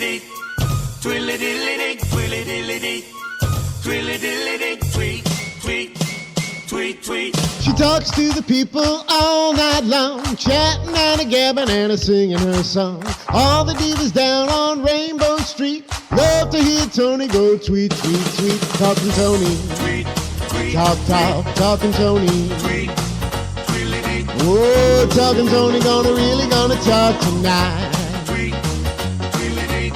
Twilly-dee, twilly-dilly-dee, twilly-dilly-dee, twilly-dilly-dee, tweet, tweet, tweet, tweet. She talks to the people all night long, chatting and a-gabbing and a-singing her song. All the divas down on Rainbow Street love to hear Toni go tweet, tweet, tweet. Talking Toni, Tweet, tweet, talking Toni. tweet, twilly-dee, Oh, talking Toni, gonna talk tonight. tweet, twilly-dee.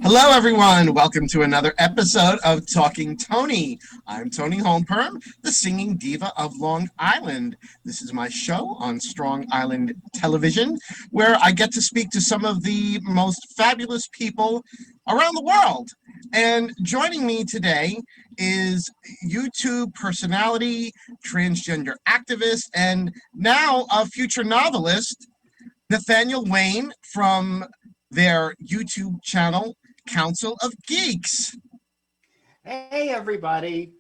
Hello, everyone. Welcome to another episode of Talking Toni. I'm Toni Holmperm, the singing diva of Long Island. This is my show on Strong Island Television, where I get to speak to some of the most fabulous people around the world. And joining me today is YouTube personality, transgender activist, and now a future novelist, Nathaniel Wayne, from their YouTube channel, Council of Geeks. Hey, everybody.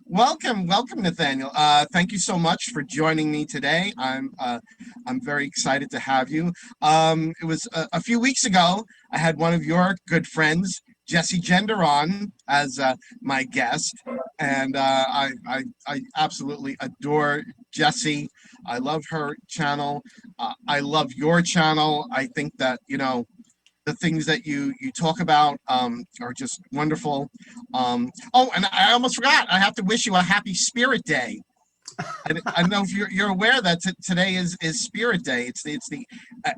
Welcome, Nathaniel. Thank you so much for joining me today. I'm very excited to have you. It was a few weeks ago, I had one of your good friends, Jesse Gender, on as my guest, and I absolutely adore Jessie. I love her channel. I love your channel. I think that, the things that you talk about are just wonderful. Oh, and I almost forgot. I have to wish you a happy Spirit Day. I don't know if you're aware that today is Spirit Day. It's the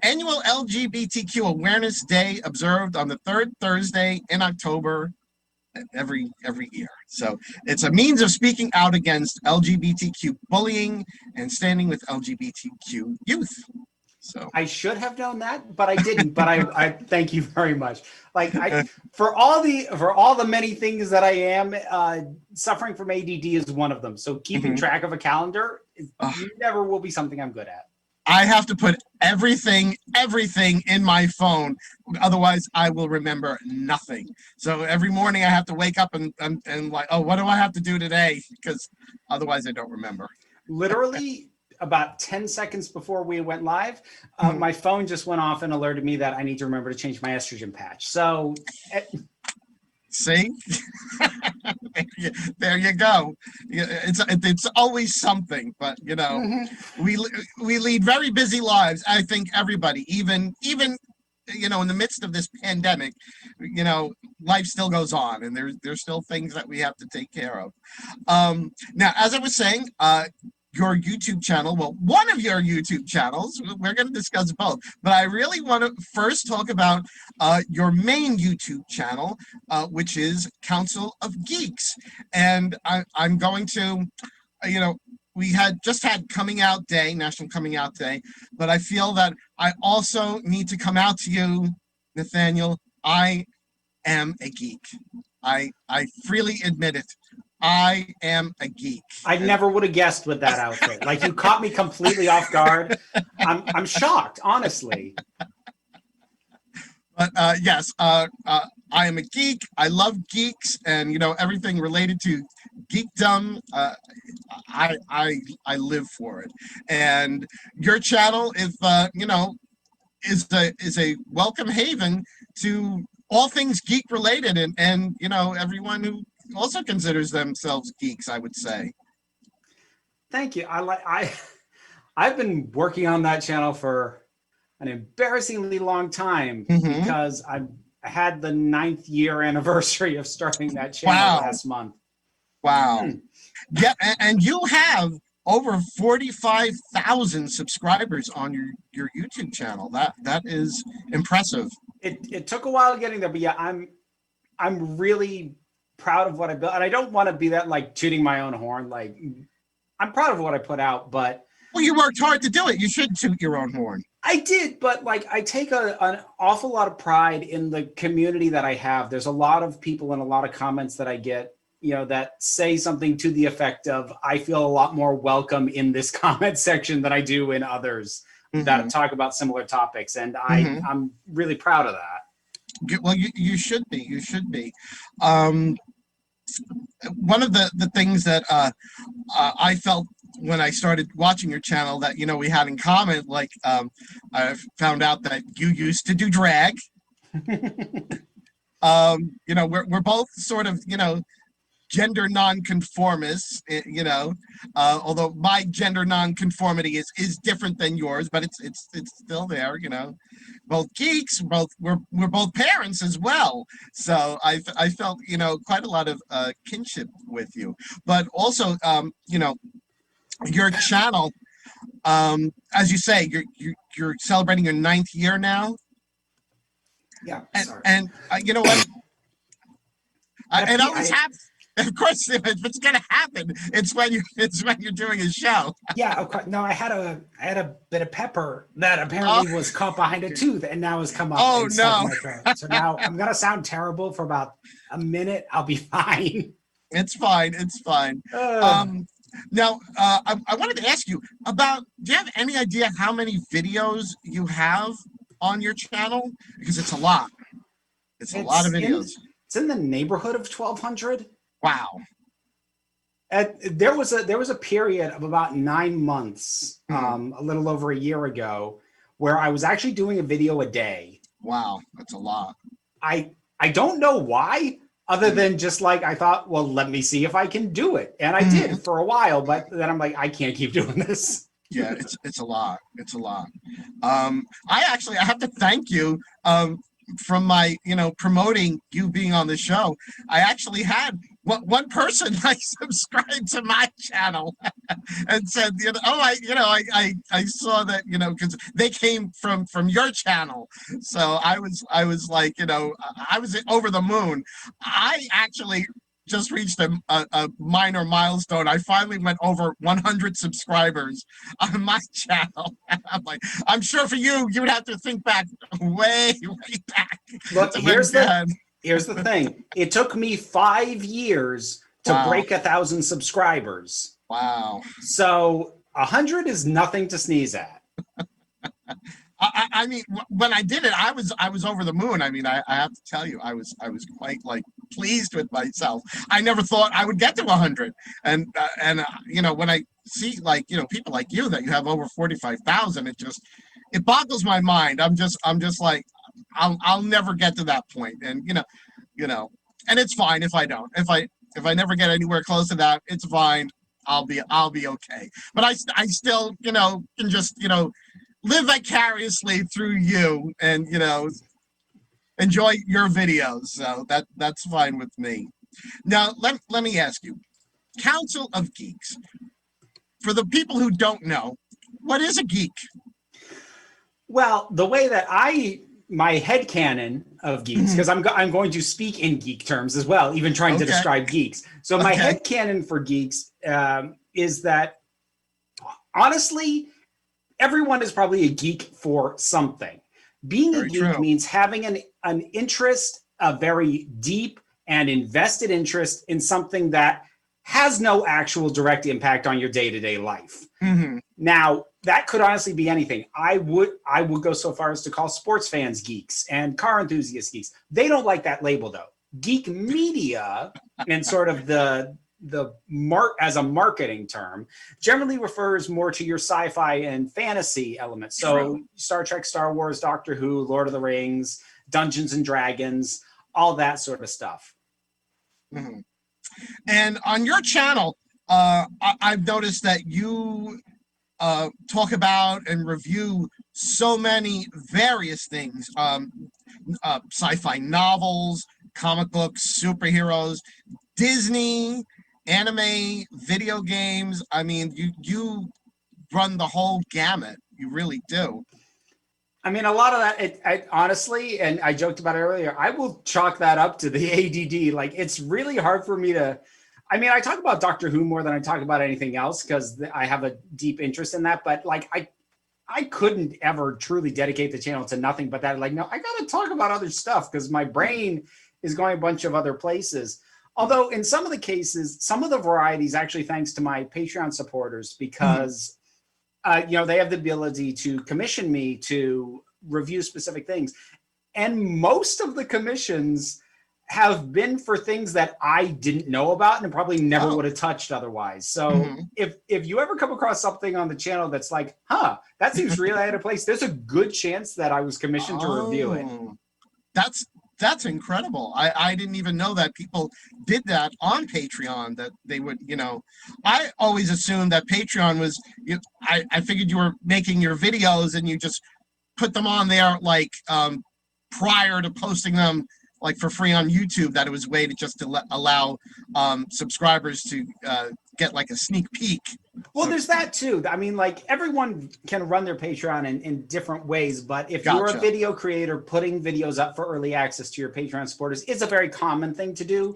annual LGBTQ Awareness Day, observed on the third Thursday in October every year. So it's a means of speaking out against LGBTQ bullying and standing with LGBTQ youth. So I should have known that, but I didn't. But I thank you very much. For all the many things that I am, suffering from ADD is one of them. So keeping track of a calendar never will be something I'm good at. I have to put everything in my phone. Otherwise, I will remember nothing. So every morning I have to wake up and like, oh, what do I have to do today? Because otherwise I don't remember. Literally, about 10 seconds before we went live, my phone just went off and alerted me that I need to remember to change my estrogen patch. So, see, there you go. It's always something, but we lead very busy lives. I think everybody, even in the midst of this pandemic, life still goes on, and there's still things that we have to take care of. Now, as I was saying, your YouTube channel, well, one of your YouTube channels, we're going to discuss both, but I really want to first talk about your main YouTube channel, which is Council of Geeks. And I'm going to, we had Coming Out Day, National Coming Out Day, but I feel that I also need to come out to you, Nathaniel. I am a geek. I freely admit it. I am a geek. I never would have guessed with that outfit. Like, you caught me completely off guard. I'm shocked, honestly. But yes, I am a geek. I love geeks, and everything related to geekdom. I live for it. And your channel, is a welcome haven to all things geek related, and everyone who also considers themselves geeks, I would say. Thank you. I've been working on that channel for an embarrassingly long time because I had the 9th year anniversary of starting that channel last month. Wow. Yeah, and you have over 45,000 subscribers on your YouTube channel. That is impressive. It took a while getting there, but yeah, I'm really proud of what I built, and I don't want to be that, like, tooting my own horn. Like, I'm proud of what I put out, but you worked hard to do it. You should toot your own horn. I did, but I take an awful lot of pride in the community that I have. There's a lot of people and a lot of comments that I get, that say something to the effect of, I feel a lot more welcome in this comment section than I do in others that talk about similar topics, and I'm really proud of that. Well, you should be. You should be. One of the things that I felt when I started watching your channel that, we had in common, like, I found out that you used to do drag. We're both sort of, gender nonconformists, although my gender nonconformity is different than yours, but it's still there, both geeks, we're both parents as well. So I felt, quite a lot of kinship with you, but also, your channel, as you say, you're celebrating your 9th year now. Yeah. And you know what? It always happens. Of course, if it's gonna happen, it's when you're doing a show. Yeah, of course. No, I had a bit of pepper that apparently was caught behind a tooth and now has come up and stuck in my throat. So now I'm gonna sound terrible for about a minute. I'll be fine. It's fine. It's fine. Now, I wanted to ask you about. Do you have any idea how many videos you have on your channel? Because it's a lot. It's a lot of videos. It's in the neighborhood of 1,200. Wow. There was a period of about 9 months, a little over a year ago, where I was actually doing a video a day. Wow, that's a lot. I don't know why, other than just like I thought, well, let me see if I can do it, and I did for a while. But then I'm like, I can't keep doing this. Yeah, it's a lot. It's a lot. I have to thank you. From my, promoting you being on the show, I actually had one person like subscribed to my channel and said, I saw that, because they came from your channel. So I was like, I was over the moon. I actually just reached a minor milestone. I finally went over 100 subscribers on my channel. I'm like, I'm sure for you, you would have to think back way back. Look, here's the thing. It took me 5 years to break 1,000 subscribers. Wow. So 100 is nothing to sneeze at. I mean, when I did it, I was over the moon. I mean, I have to tell you, I was quite like pleased with myself. I never thought I would get to 100. And when I see like, people like you that you have over 45,000, it boggles my mind. I'm just like, I'll never get to that point. And and it's fine if I don't. If I never get anywhere close to that, it's fine. I'll be okay. But I still, can just, live vicariously through you and, enjoy your videos. So that's fine with me. Now, let me ask you, Council of Geeks. For the people who don't know, what is a geek? Well, the way that my headcanon of geeks, because I'm going to speak in geek terms as well, even trying to describe geeks. So my headcanon for geeks is that, honestly, everyone is probably a geek for something. Being a geek means having an interest, a very deep and invested interest in something that has no actual direct impact on your day-to-day life. Now, that could honestly be anything. I would go so far as to call sports fans geeks and car enthusiasts geeks. They don't like that label though. Geek media and sort of as a marketing term generally refers more to your sci-fi and fantasy elements. So Star Trek, Star Wars, Doctor Who, Lord of the Rings, Dungeons and Dragons, all that sort of stuff. And on your channel, I've noticed that you talk about and review so many various things, sci-fi novels, comic books, superheroes, Disney, anime, video games. I mean, you run the whole gamut. You really do. I mean, a lot of that, I honestly, and I joked about it earlier, I will chalk that up to the ADD. Like, it's really hard for me to, I mean, I talk about Doctor Who more than I talk about anything else because I have a deep interest in that. But like, I couldn't ever truly dedicate the channel to nothing but that. Like, no, I got to talk about other stuff because my brain is going a bunch of other places. Although in some of the cases, some of the varieties actually thanks to my Patreon supporters because, they have the ability to commission me to review specific things. And most of the commissions have been for things that I didn't know about and probably never would have touched otherwise. So if you ever come across something on the channel that's like, huh, that seems really out of place, there's a good chance that I was commissioned to review it. That's incredible. I didn't even know that people did that on Patreon, that they would, I always assumed that Patreon was, I figured you were making your videos and you just put them on there like prior to posting them like for free on YouTube, that it was a way to just to allow subscribers to get like a sneak peek. Well, there's that too. I mean, like everyone can run their Patreon in different ways, but if you're a video creator, putting videos up for early access to your Patreon supporters is a very common thing to do.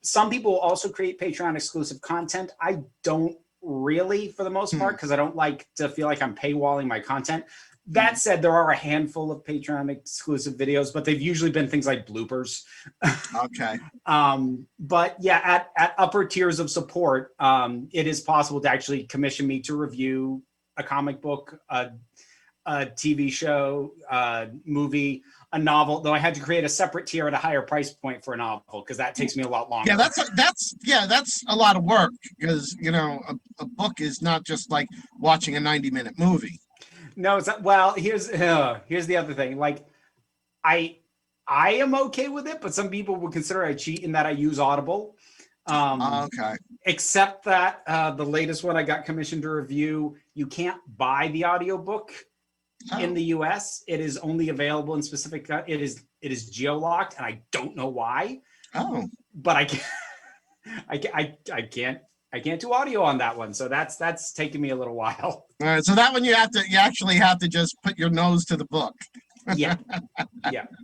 Some people also create Patreon exclusive content. I don't really, for the most part, because I don't like to feel like I'm paywalling my content. That said, there are a handful of Patreon exclusive videos, but they've usually been things like bloopers. Okay. But yeah, at upper tiers of support, it is possible to actually commission me to review a comic book, a TV show, movie, a novel, though I had to create a separate tier at a higher price point for a novel because that takes me a lot longer. Yeah, that's a lot of work because, a book is not just like watching a 90-minute movie. No, it's not, well, here's the other thing. Like, I am okay with it, but some people would consider I cheat in that I use Audible. Okay. Except that the latest one I got commissioned to review, you can't buy the audiobook in the US. It is only available in specific. It is geolocked, and I don't know why. Oh. But I can't do audio on that one, so that's taking me a little while. All right, so that one you actually have to just put your nose to the book. Yeah.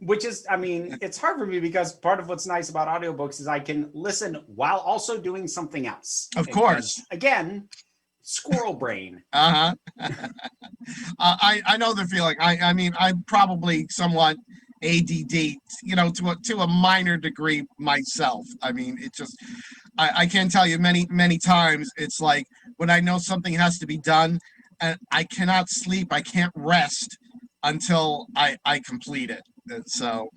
Which is, I mean, it's hard for me because part of what's nice about audiobooks is I can listen while also doing something else. Of course. Again, squirrel brain. I know the feeling. I mean, I'm probably somewhat ADD, to a minor degree myself. I mean, it just, I can't tell you many times. It's like when I know something has to be done, and I cannot sleep, I can't rest until I complete it. And so,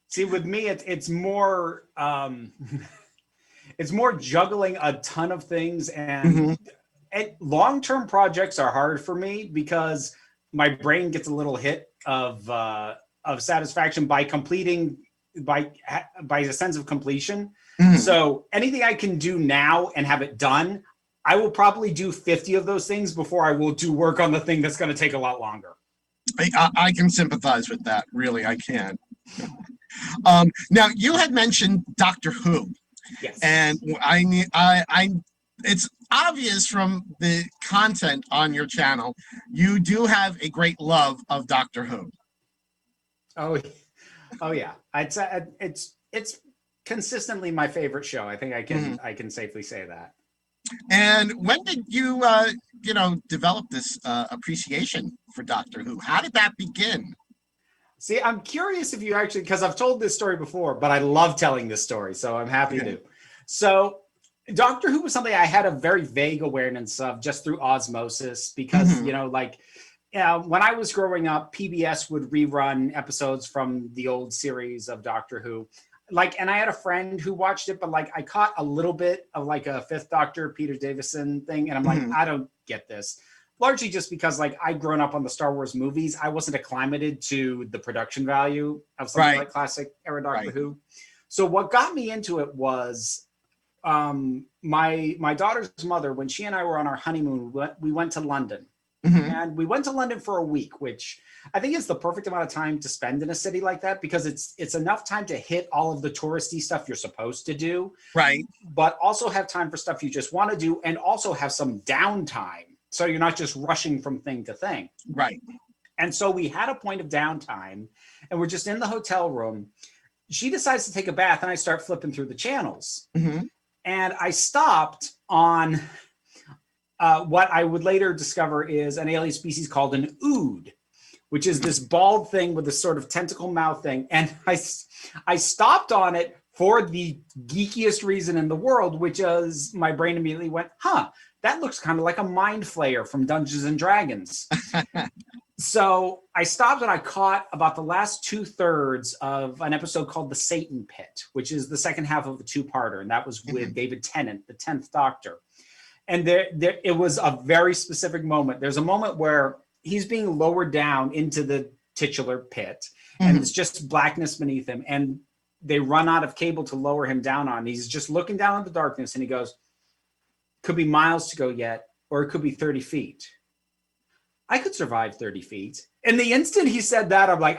See, with me, it's more it's more juggling a ton of things, and long-term projects are hard for me because my brain gets a little hit of satisfaction by completing by a sense of completion. So anything I can do now and have it done, I will probably do 50 of those things before I will do work on the thing that's going to take a lot longer. I can sympathize with that. Really, I can. Now, you had mentioned Doctor Who. Yes. And it's obvious from the content on your channel, you do have a great love of Doctor Who. Oh yeah. It's consistently my favorite show. I think I can safely say that. And when did you develop this appreciation for Doctor Who? How did that begin? See, I'm curious if you actually, because I've told this story before, but I love telling this story, so I'm happy to. So Doctor Who was something I had a very vague awareness of just through osmosis because, when I was growing up, PBS would rerun episodes from the old series of Doctor Who. And I had a friend who watched it, but I caught a little bit of a Fifth Doctor, Peter Davison thing. And I'm like, I don't get this. Largely just because I'd grown up on the Star Wars movies. I wasn't acclimated to the production value of something like classic era Doctor Who. So what got me into it was my daughter's mother, when she and I were on our honeymoon, we went to London. And we went to London for a week, which I think is the perfect amount of time to spend in a city like that because it's enough time to hit all of the touristy stuff you're supposed to do. Right. But also have time for stuff you just want to do and also have some downtime. So you're not just rushing from thing to thing. Right. And so we had a point of downtime and we're just in the hotel room. She decides to take a bath and I start flipping through the channels. And I stopped on what I would later discover is an alien species called an ood, which is this bald thing with a sort of tentacle mouth thing. And I stopped on it for the geekiest reason in the world, which is my brain immediately went, that looks kind of like a mind flayer from Dungeons and Dragons. So I stopped and I caught about the last 2/3 of an episode called The Satan Pit, which is the second half of a two-parter. And that was with David Tennant, the 10th Doctor. And it was a very specific moment. There's a moment where he's being lowered down into the titular pit, and it's just blackness beneath him. And they run out of cable to lower him down on. He's just looking down at the darkness, and he goes, could be miles to go yet, or it could be 30 feet. I could survive 30 feet. And the instant he said that, I'm like,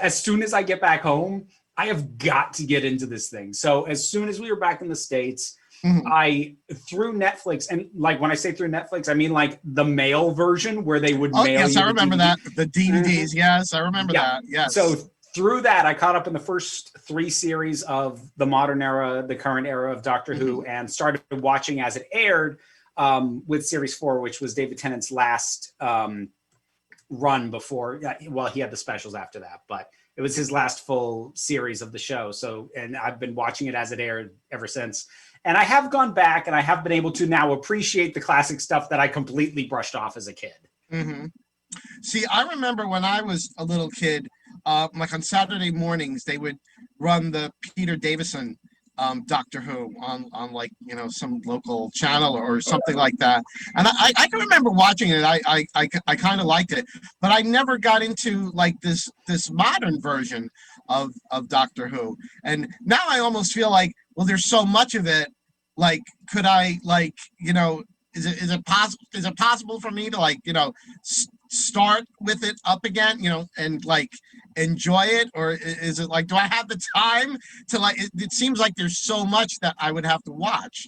as soon as I get back home, I have got to get into this thing. So as soon as we were back in the States, I through Netflix, and like when I say through Netflix, I mean like the mail version where they would mail. Yes, you I remember that. The DVDs. Yes, I remember Yeah. that. Yes. So through that, I caught up in the first 3 series of the modern era, the current era of Doctor Who, and started watching as it aired with series 4, which was David Tennant's last run before. Well, he had the specials after that, but it was his last full series of the show. So, and I've been watching it as it aired ever since. And I have gone back and I have been able to now appreciate the classic stuff that I completely brushed off as a kid. See, I remember when I was a little kid, like on Saturday mornings, they would run the Peter Davison Doctor Who on like, you know, some local channel or something like that. And I can remember watching it. I kind of liked it, but I never got into like this modern version of Doctor Who. And now I almost feel like, well, there's so much of it. Like, could I, like, you know, is it possible for me to, like, you know, start with it up again, you know, and like enjoy it? Or is it like, do I have the time to, like, it seems like there's so much that I would have to watch.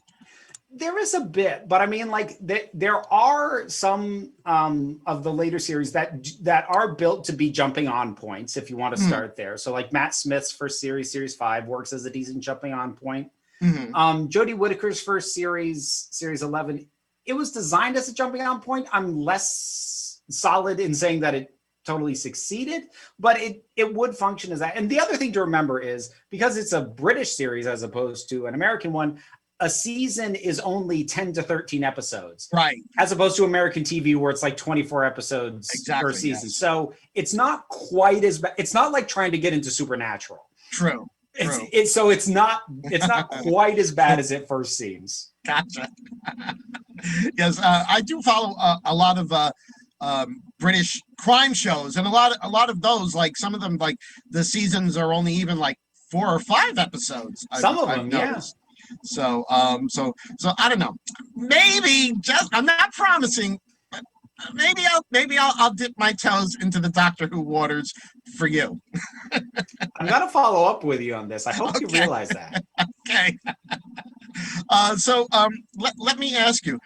There is a bit, but I mean, like there are some of the later series that are built to be jumping on points if you want to start there. So like Matt Smith's first series, series 5, works as a decent jumping on point. Jodie Whittaker's first series, series 11, it was designed as a jumping on point. I'm less solid in saying that it totally succeeded, but it would function as that. And the other thing to remember is, because it's a British series as opposed to an American one, a season is only 10 to 13 episodes. Right. As opposed to American TV where it's like 24 episodes per season. Yes. So it's not quite as bad. It's not like trying to get into Supernatural. True. So it's not quite as bad as it first seems. Gotcha. Yes, I do follow a lot of British crime shows, and a lot of those, like some of them, like the seasons are only even like 4 or 5 episodes. Some of them, yeah. So I don't know. Maybe I'm not promising, but maybe I'll dip my toes into the Doctor Who waters for you. I'm gonna follow up with you on this. I hope you realize that. Okay. Let me ask you,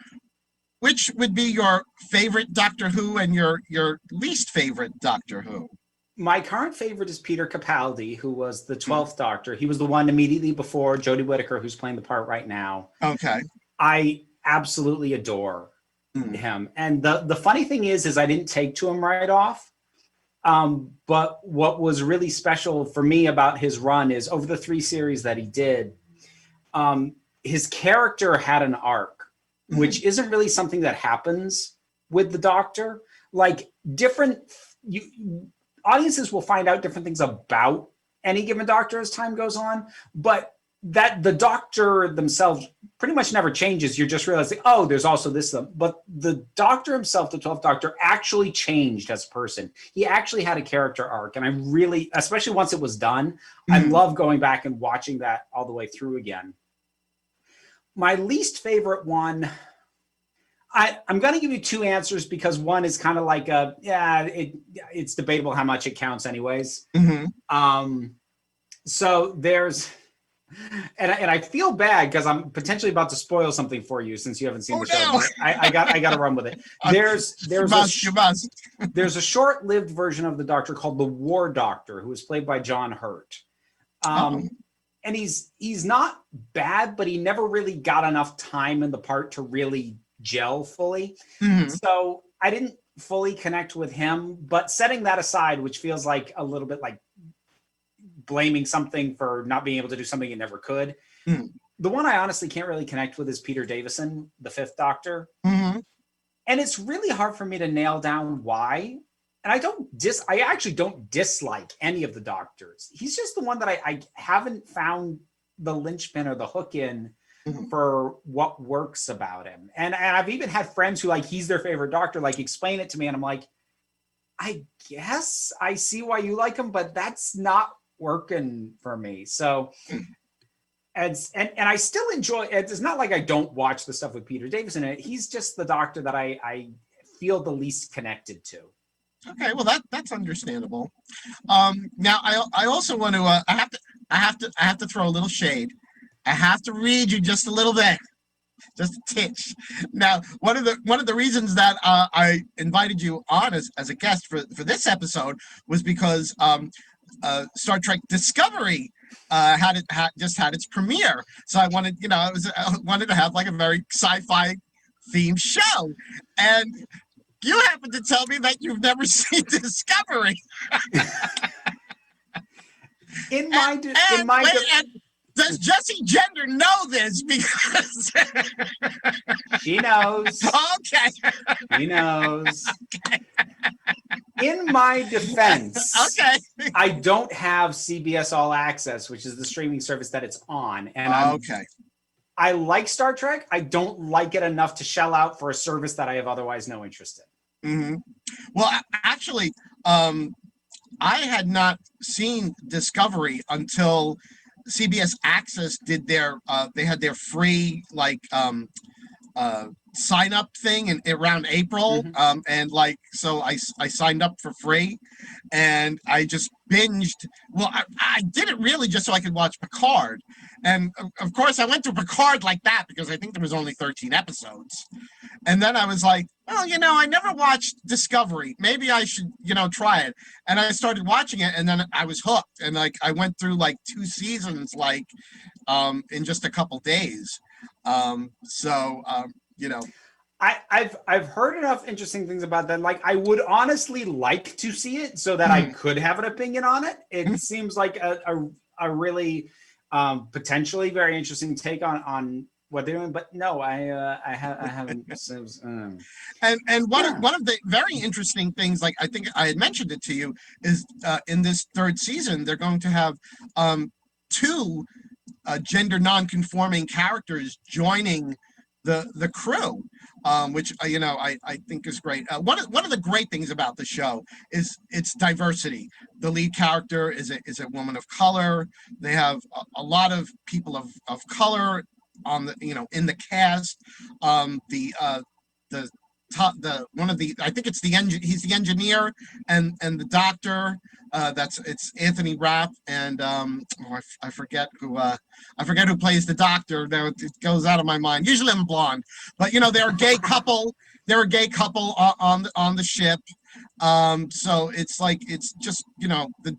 which would be your favorite Doctor Who and your least favorite Doctor Who? My current favorite is Peter Capaldi, who was the 12th Doctor. He was the one immediately before Jodie Whittaker, who's playing the part right now. Okay. I absolutely adore him. And the funny thing is I didn't take to him right off. But what was really special for me about his run is over the 3 series that he did, his character had an arc, which isn't really something that happens with the Doctor. Like audiences will find out different things about any given Doctor as time goes on, but that the Doctor themselves pretty much never changes. You're just realizing, oh, there's also this. But the Doctor himself, the 12th Doctor, actually changed as a person. He actually had a character arc. And I really, especially once it was done, I love going back and watching that all the way through again. My least favorite one, I'm going to give you 2 answers because one is kind of like it's debatable how much it counts anyways. So there's, and I feel bad because I'm potentially about to spoil something for you since you haven't seen the show. No. I got to run with it. There's a short-lived version of the Doctor called the War Doctor, who was played by John Hurt. And he's not bad, but he never really got enough time in the part to really gel fully. So I didn't fully connect with him, but setting that aside, which feels like a little bit like blaming something for not being able to do something it never could. The one I honestly can't really connect with is Peter Davison, the 5th Doctor. And it's really hard for me to nail down why. I actually don't dislike any of the doctors. He's just the one that I haven't found the linchpin or the hook in for what works about him. And I've even had friends who, like, he's their favorite doctor, like, explain it to me, and I'm like, I guess I see why you like him, but that's not working for me. So and I still enjoy it. It's not like I don't watch the stuff with Peter Davison in it. He's just the doctor that I feel the least connected to. Okay, well that's understandable. Now I also want to I have to throw a little shade. I have to read you just a little bit, just a titch. Now, one of the reasons that I invited you on as a guest for this episode was because Star Trek Discovery just had its premiere. So I wanted, I wanted to have like a very sci-fi themed show, and you happen to tell me that you've never seen Discovery. Does Jessie Gender know this? Because she knows. Okay. She knows. Okay. In my defense, okay, I don't have CBS All Access, which is the streaming service that it's on, and I like Star Trek. I don't like it enough to shell out for a service that I have otherwise no interest in. Mm-hmm. Well, actually, I had not seen Discovery until CBS Access did they had their free sign up thing around April. And so I signed up for free, and I just binged. Well, I did it really just so I could watch Picard. And of course I went to Picard like that because I think there was only 13 episodes. And then I was like, well, I never watched Discovery. Maybe I should, try it. And I started watching it, and then I was hooked. And I went through 2 seasons, in just a couple days. I've heard enough interesting things about that. I would honestly like to see it so that I could have an opinion on it. It seems like a really potentially very interesting take on what they're doing, but no, I haven't. And one of the very interesting things, I think I had mentioned it to you, is in this 3rd season they're going to have 2 gender non-conforming characters joining the crew, which I think is great. One of the great things about the show is its diversity. The lead character is a woman of color. They have a lot of people of color on the in the cast. I think it's he's the engineer and the doctor. It's Anthony Rapp, and I forget who plays the doctor. Now it goes out of my mind. Usually I'm blonde, but they're a gay couple. They're a gay couple on the ship. So it's just the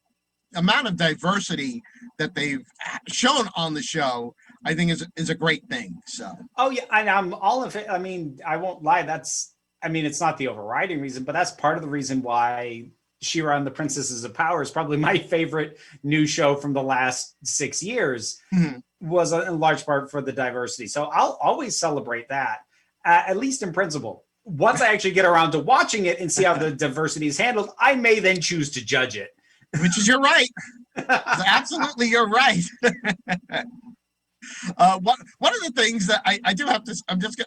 amount of diversity that they've shown on the show, I think is a great thing. So yeah, and I'm all of it. I mean, I won't lie. It's not the overriding reason, but that's part of the reason why She-Ra and the Princesses of Power is probably my favorite new show from the last 6 years. Was in large part for the diversity. So I'll always celebrate that, at least in principle. Once I actually get around to watching it and see how the diversity is handled, I may then choose to judge it. Which is your right. Absolutely, you're right. One of the things that I do have to,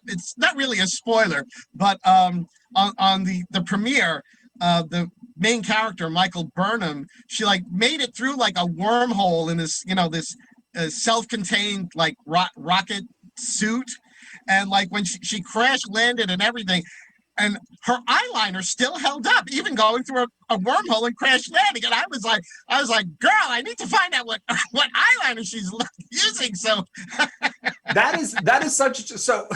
it's not really a spoiler, but on the premiere, the main character, Michael Burnham, she made it through a wormhole in this, this self-contained rocket suit. And when she crash landed and everything, and her eyeliner still held up, even going through a wormhole and crash landing. And I was like, girl, I need to find out what eyeliner she's using. So that is such. So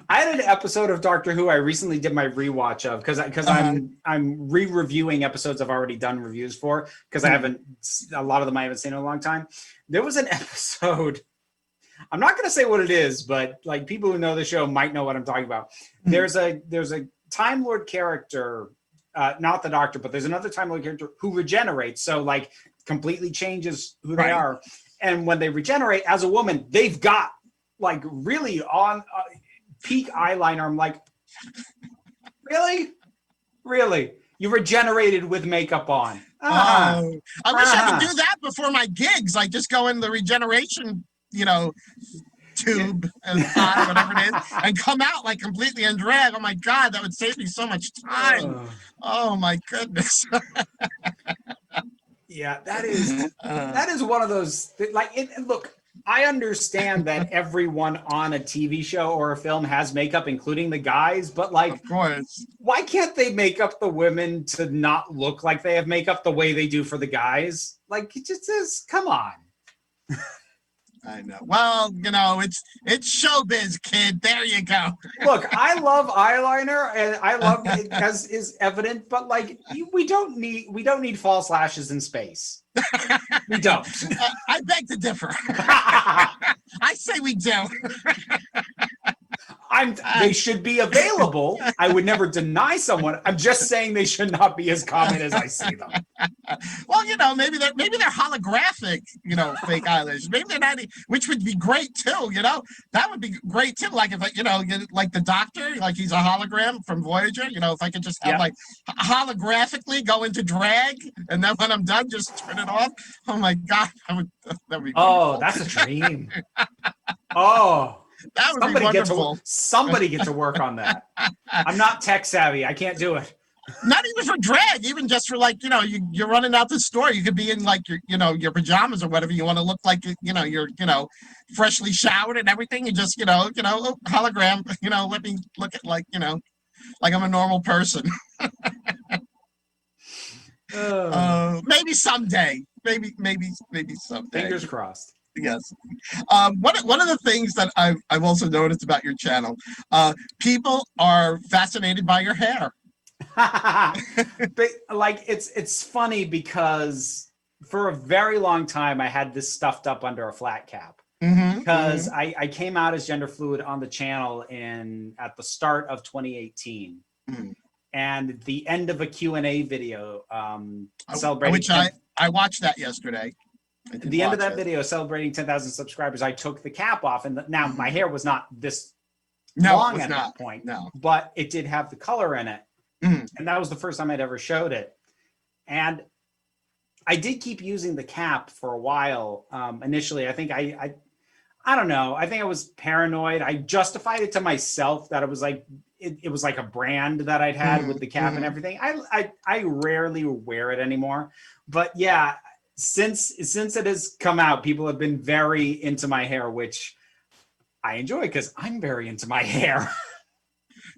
I had an episode of Doctor Who I recently did my rewatch of because I'm re-reviewing episodes I've already done reviews for because a lot of them I haven't seen in a long time. There was an episode. I'm not going to say what it is, but people who know the show might know what I'm talking about. There's a Time Lord character, not the Doctor, but there's another Time Lord character who regenerates. So completely changes who they are. And when they regenerate as a woman, they've got really on peak eyeliner. I'm like, really? You regenerated with makeup on. Oh, I wish I could do that before my gigs. I just go in the regeneration, tube and pod, whatever it is, and come out like completely in drag. Oh my God, that would save me so much time. Oh my goodness. Yeah, that is one of those look, I understand that everyone on a TV show or a film has makeup, including the guys, but like, of course, why can't they make up the women to not look like they have makeup the way they do for the guys? Like, it just is, come on. I know. Well, it's showbiz, kid. There you go. Look, I love eyeliner, and I love it, as is evident, but like, we don't need false lashes in space. We don't. I beg to differ. I say we do. They should be available. I would never deny someone. I'm just saying they should not be as common as I see them. Well, maybe they're holographic, fake eyelashes. Maybe they're not, which would be great too. That would be great too. Like if like the Doctor, like he's a hologram from Voyager. If I could just have like holographically go into drag, and then when I'm done, just turn it off. Oh my God, that would be. Oh, that's a dream. Oh. That would be wonderful. Somebody get to work on that. I'm not tech savvy. I can't do it. Not even for drag, even just for like, you're running out the store. You could be in like your pajamas or whatever. You want to look like, you're freshly showered and everything. You just, hologram, let me look at like I'm a normal person. Maybe someday. Maybe someday. Fingers crossed. Yes. One of the things that I've also noticed about your channel, people are fascinated by your hair. But like, it's funny because for a very long time I had this stuffed up under a flat cap because I came out as gender fluid on the channel at the start of 2018. And the end of a Q&A video celebrating, which I watched that yesterday. At the end of that video celebrating 10,000 subscribers, I took the cap off, and now my hair was not this long at that point, but it did have the color in it. And that was the first time I'd ever showed it. And I did keep using the cap for a while. Initially, I think I don't know. I think I was paranoid. I justified it to myself that it was like, it was like a brand that I'd had with the cap and everything. I rarely wear it anymore, but yeah, since it has come out, people have been very into my hair, which I enjoy because I'm very into my hair.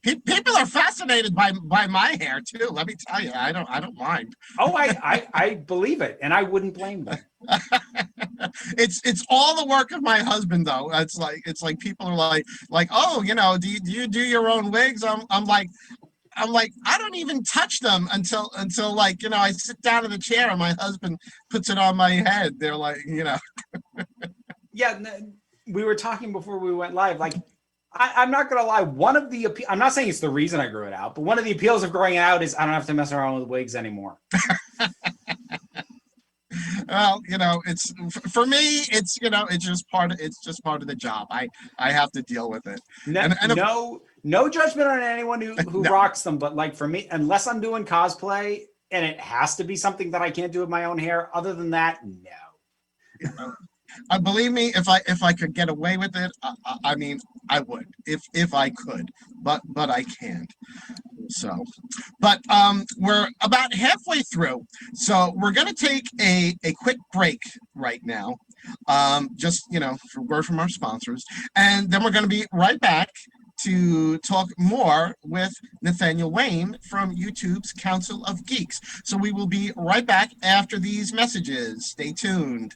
People are fascinated by my hair too. Let me tell you, I don't mind. Oh, I believe it, and I wouldn't blame them. It's all the work of my husband, though. It's like people are like, oh, do you do your own wigs? I'm like, I don't even touch them until like, I sit down in the chair and my husband puts it on my head. They're like, Yeah, we were talking before we went live. Like, I'm not gonna lie. One of the I'm not saying it's the reason I grew it out, but one of the appeals of growing it out is I don't have to mess around with wigs anymore. Well, it's for me. It's it's just part of the job. I have to deal with it. No judgment on anyone who rocks them, but like for me, unless I'm doing cosplay and it has to be something that I can't do with my own hair. Other than that, no. Believe me, if I could get away with it, I mean, I would if I could, but I can't. So, but we're about halfway through, so we're gonna take a quick break right now, just for word from our sponsors, and then we're gonna be right back to talk more with Nathaniel Wayne from YouTube's Council of Geeks. So we will be right back after these messages. Stay tuned.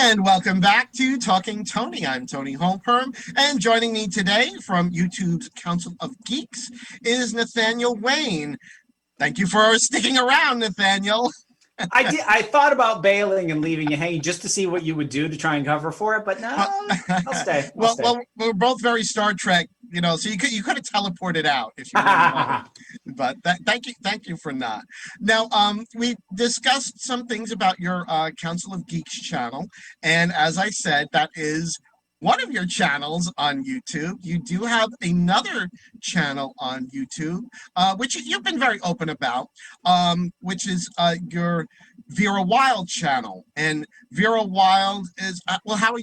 And welcome back to Talking Tony. I'm Tony Holmperm, and joining me today from YouTube's Council of Geeks is Nathaniel Wayne. Thank you for sticking around, Nathaniel. I thought about bailing and leaving you hanging just to see what you would do to try and cover for it, but no, I'll stay. Well, we're both very Star Trek, so you could have teleported out if you really wanted. But thank you for not. Now, we discussed some things about your Council of Geeks channel, and as I said, that is one of your channels on YouTube. You do have another channel on YouTube, which you've been very open about, which is your Vera Wild channel. And Vera Wild is well, how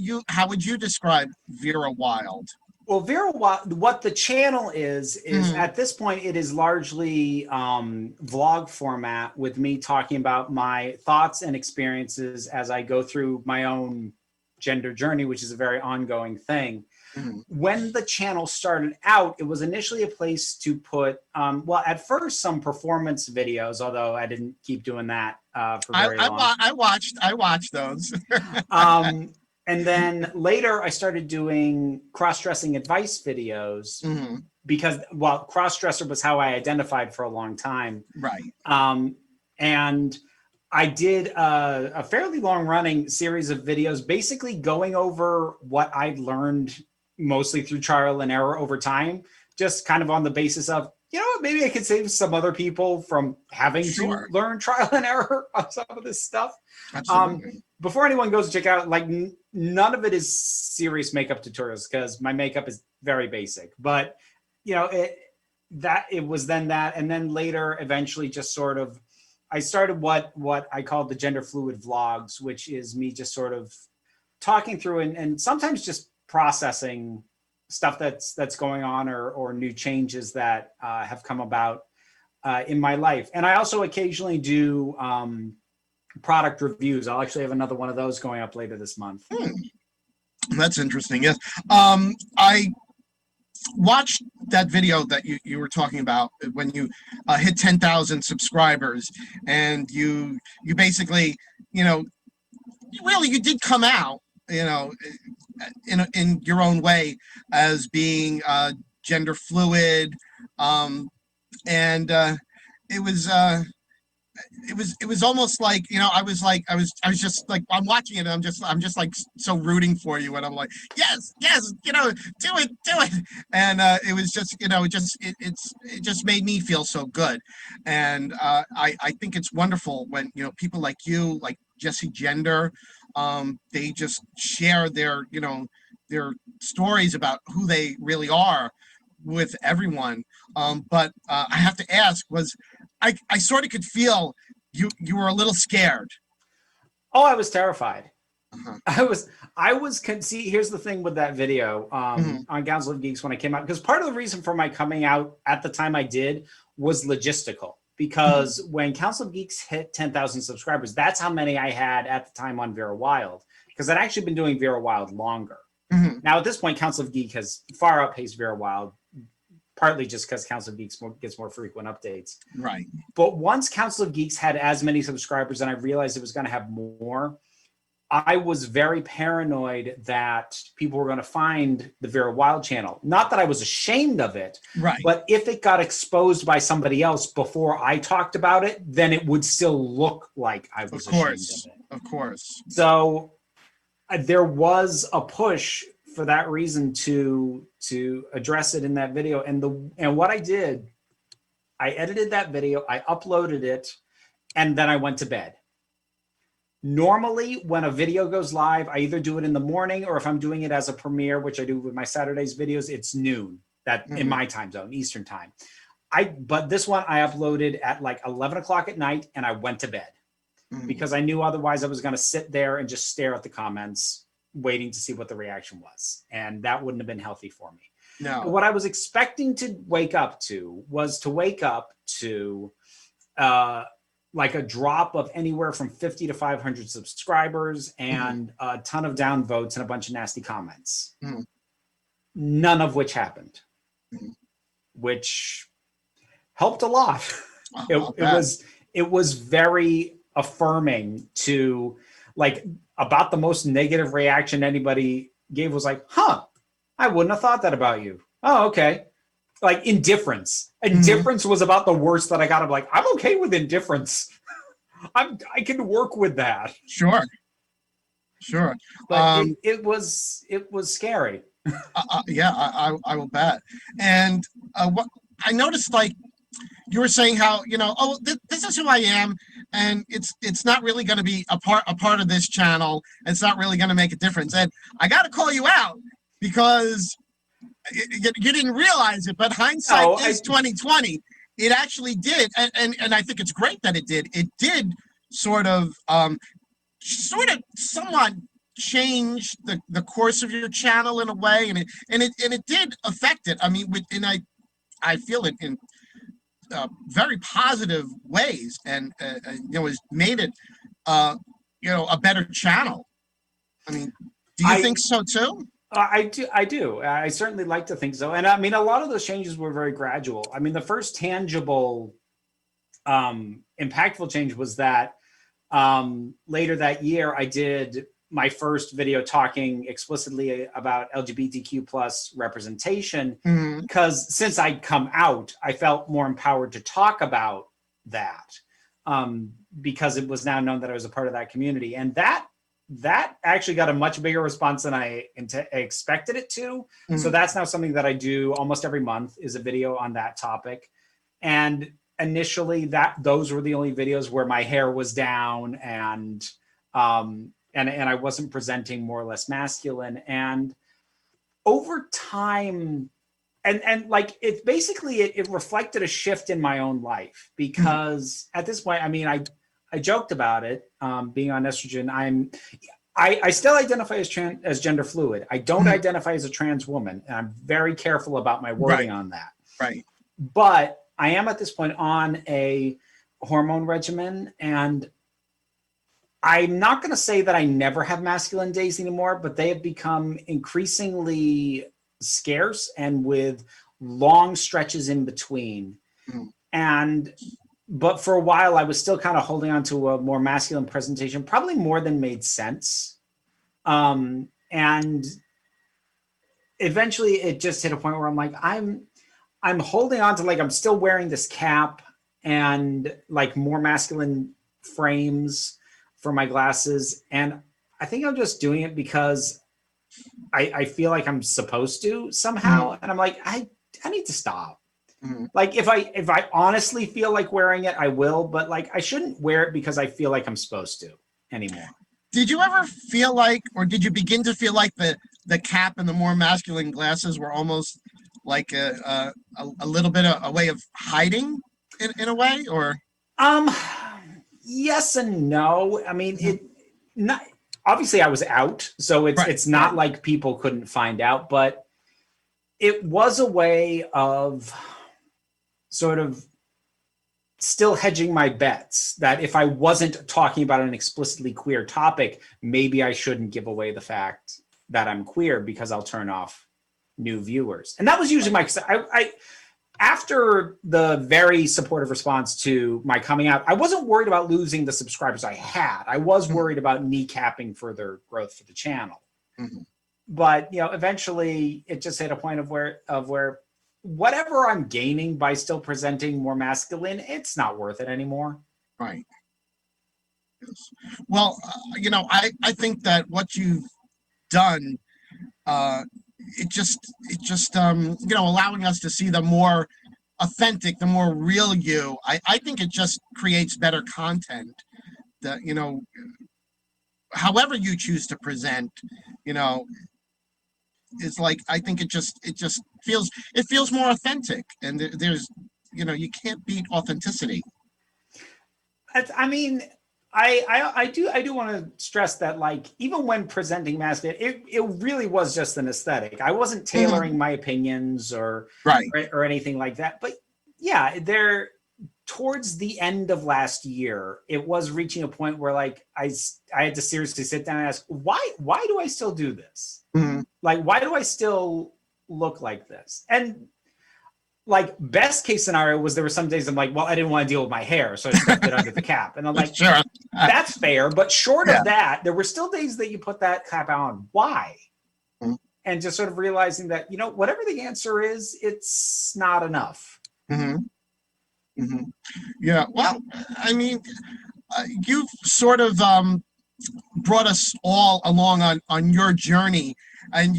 would you describe Vera Wild? Well, Vera Wild, what the channel is at this point, it is largely vlog format with me talking about my thoughts and experiences as I go through my own gender journey, which is a very ongoing thing. When the channel started out, it was initially a place to put, well, at first some performance videos, although I didn't keep doing that for very long. I watched those. And then later I started doing cross-dressing advice videos because, well, cross-dresser was how I identified for a long time. Right. And I did a fairly long-running series of videos basically going over what I'd learned mostly through trial and error over time, just kind of on the basis of, maybe I could save some other people from having to learn trial and error on some of this stuff. Absolutely. Before anyone goes to check out, like none of it is serious makeup tutorials because my makeup is very basic, but it was then that, and then later eventually just sort of, I started what I called the gender fluid vlogs, which is me just sort of talking through and sometimes just processing stuff that's going on or new changes that have come about in my life. And I also occasionally do product reviews. I'll actually have another one of those going up later this month. That's interesting. Yes. I watched that video that you were talking about when you hit 10,000 subscribers, and you basically, you did come out, in your own way as being gender fluid, and it was almost like, I was just like, I'm watching it and I'm just like so rooting for you, and I'm like, yes, do it. And it was just, it just made me feel so good. And I think it's wonderful when, people like you, like Jesse Gender, they just share their stories about who they really are with everyone. But I have to ask, I sort of could feel you were a little scared. Oh, I was terrified. I was see, here's the thing with that video on Council of Geeks when I came out, because part of the reason for my coming out at the time I did was logistical, because when Council of Geeks hit 10,000 subscribers, that's how many I had at the time on Vera Wild, because I'd actually been doing Vera Wild longer. Now at this point, Council of Geek has far outpaced Vera Wild, partly just because Council of Geeks gets more frequent updates. Right. But once Council of Geeks had as many subscribers and I realized it was going to have more, I was very paranoid that people were going to find the Vera Wild channel. Not that I was ashamed of it, right, but if it got exposed by somebody else before I talked about it, then it would still look like I was ashamed of it. Of course. So there was a push for that reason to address it in that video. And what I did, I edited that video, I uploaded it, and then I went to bed. Normally, when a video goes live, I either do it in the morning, or if I'm doing it as a premiere, which I do with my Saturdays videos, it's noon, in my time zone, Eastern time. But this one I uploaded at like 11 o'clock at night, and I went to bed because I knew otherwise I was going to sit there and just stare at the comments, waiting to see what the reaction was. And that wouldn't have been healthy for me. No. But what I was expecting to wake up to like a drop of anywhere from 50 to 500 subscribers and a ton of downvotes and a bunch of nasty comments. None of which happened, which helped a lot. It was very affirming to, like, about the most negative reaction anybody gave was like, huh, I wouldn't have thought that about you. Oh, okay. Like indifference. Indifference was about the worst that I got. I'm like, I'm okay with indifference. I can work with that. Sure. But it was scary. Yeah, I will bet. And what I noticed, like you were saying, how this is who I am, and it's not really going to be a part of this channel. It's not really going to make a difference. And I got to call you out because you didn't realize it, but hindsight is 2020. It actually did, and I think it's great that it did. It did sort of somewhat change the course of your channel in a way, and it did affect it. I mean, I feel it in very positive ways, and has made it a better channel. I mean, do you think so too? I do. I certainly like to think so. And I mean, a lot of those changes were very gradual. I mean, the first tangible, impactful change was that later that year, I did my first video talking explicitly about LGBTQ plus representation, because since I'd come out, I felt more empowered to talk about that, because it was now known that I was a part of that community. And that actually got a much bigger response than I expected it to. So that's now something that I do almost every month, is a video on that topic. And initially those were the only videos where my hair was down and I wasn't presenting more or less masculine. And over time, and like it basically it reflected a shift in my own life, because at this point, I mean, I joked about it, being on estrogen. I still identify as gender fluid. I don't identify as a trans woman, and I'm very careful about my wording on that. Right. But I am at this point on a hormone regimen, and I'm not going to say that I never have masculine days anymore, but they have become increasingly scarce and with long stretches in between. But for a while, I was still kind of holding on to a more masculine presentation, probably more than made sense. And eventually it just hit a point where I'm like, I'm holding on to, like, I'm still wearing this cap and like more masculine frames for my glasses. And I think I'm just doing it because I feel like I'm supposed to somehow. And I'm like, I need to stop. Like if I honestly feel like wearing it, I will, but like I shouldn't wear it because I feel like I'm supposed to anymore. Did you ever feel like, or did you begin to feel like the cap and the more masculine glasses were almost like a little bit of a way of hiding in a way, or? Yes and no. I mean, obviously I was out, so it's not like people couldn't find out, but it was a way of sort of still hedging my bets that if I wasn't talking about an explicitly queer topic, maybe I shouldn't give away the fact that I'm queer because I'll turn off new viewers. And that was usually after the very supportive response to my coming out, I wasn't worried about losing the subscribers I had. I was worried about kneecapping further growth for the channel. But eventually it just hit a point of where whatever I'm gaining by still presenting more masculine, it's not worth it anymore. Right. Yes. Well, I think that what you've done, it just allowing us to see the more authentic, the more real you. I think it just creates better content that, however you choose to present, is like, I think it just feels more authentic, and there's, you can't beat authenticity. I mean, I do want to stress that, like, even when presenting masculine, it really was just an aesthetic. I wasn't tailoring my opinions or anything like that. But yeah, towards the end of last year, it was reaching a point where, like, I had to seriously sit down and ask, why do I still do this? Like, why do I still look like this? And like best case scenario was there were some days I'm like, well, I didn't want to deal with my hair, so I stuffed it under the cap. And I'm like, Sure. that's fair. But short Yeah. of that, there were still days that you put that cap on. Why? Mhm. And just sort of realizing that, whatever the answer is, it's not enough. Hmm. Hmm. Yeah. Well, I mean, you've sort of brought us all along on your journey, and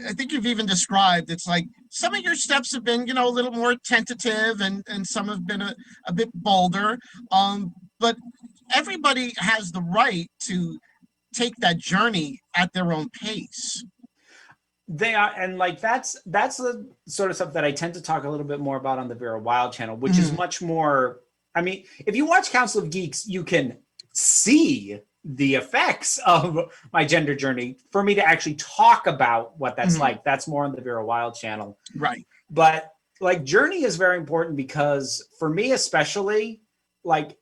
I think you've even described, it's like some of your steps have been, a little more tentative, and some have been a bit bolder. But everybody has the right to take that journey at their own pace. They are, and like that's the sort of stuff that I tend to talk a little bit more about on the Vera Wild channel, which is much more. I mean, if you watch Council of Geeks, you can see the effects of my gender journey. For me to actually talk about what that's like, that's more on the Vera Wild channel. Right. But like journey is very important because for me especially, like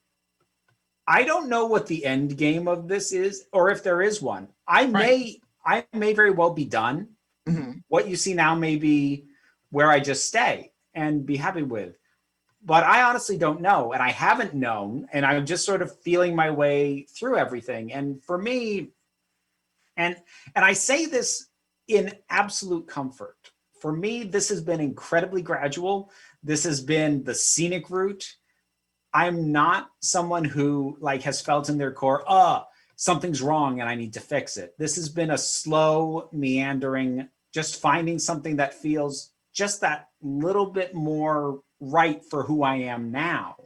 I don't know what the end game of this is, or if there is one. I may very well be done. Mm-hmm. What you see now may be where I just stay and be happy with. But I honestly don't know, and I haven't known, and I'm just sort of feeling my way through everything. And for me, and I say this in absolute comfort. For me, this has been incredibly gradual. This has been the scenic route. I'm not someone who like has felt in their core, something's wrong and I need to fix it. This has been a slow, meandering, just finding something that feels just that little bit more right for who I am now.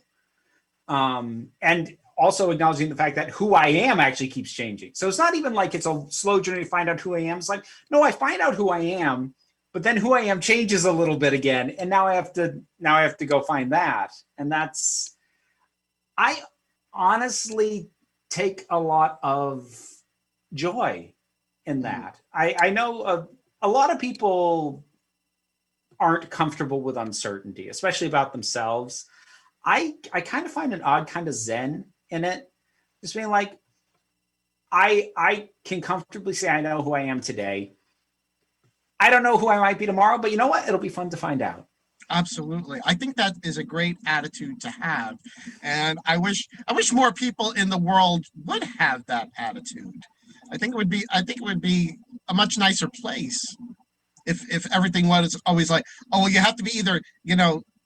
And also acknowledging the fact that who I am actually keeps changing. So it's not even like it's a slow journey to find out who I am. It's like, no, I find out who I am, but then who I am changes a little bit again. And now I have to go find that. And I honestly take a lot of joy in that. I know a lot of people aren't comfortable with uncertainty, especially about themselves. I kind of find an odd kind of zen in it. Just being like, I can comfortably say I know who I am today. I don't know who I might be tomorrow, but you know what? It'll be fun to find out. Absolutely. I think that is a great attitude to have. And I wish more people in the world would have that attitude. I think it would be a much nicer place if everything was always like, oh, well, you have to be either,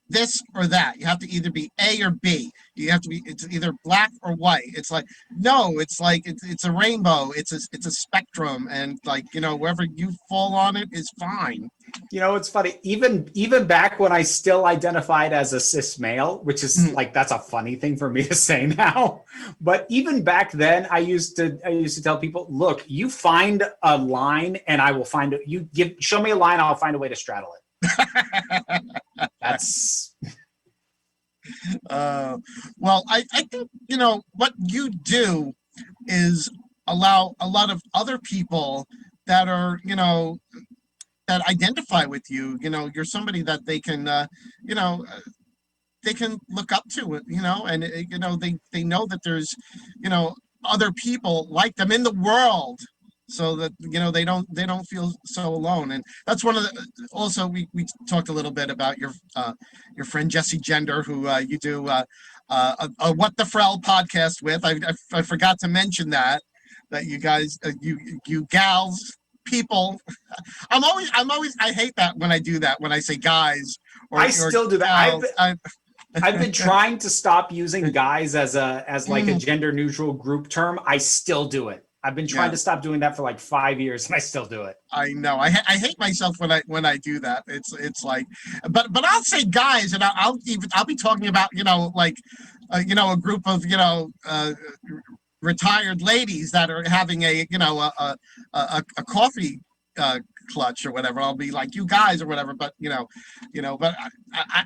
this or that. You have to either be A or B. It's either black or white. It's like, no, it's like, it's a rainbow. It's a spectrum. And like, wherever you fall on it is fine. It's funny. Even back when I still identified as a cis male, which is like, that's a funny thing for me to say now. But even back then, I used to tell people, look, you find a line and I will find it. Show me a line, I'll find a way to straddle it. That's well, I think what you do is allow a lot of other people that are that identify with you. You're somebody that they can they can look up to it, and they know that there's other people like them in the world, so that they don't feel so alone. And that's one of the, also we talked a little bit about your friend Jesse Gender, who you do a What the Frell podcast with. I forgot to mention that you guys you gals people. I'm always I hate that when I do that, when I say guys I still do that. Gals. I've been trying to stop using guys as like a gender neutral group term. I still do it. I've been trying to stop doing that for like 5 years, and I still do it. I know. I hate myself when I do that. It's like, but I'll say guys, and I'll be talking about a group of retired ladies that are having a coffee clutch or whatever. I'll be like, you guys or whatever. But but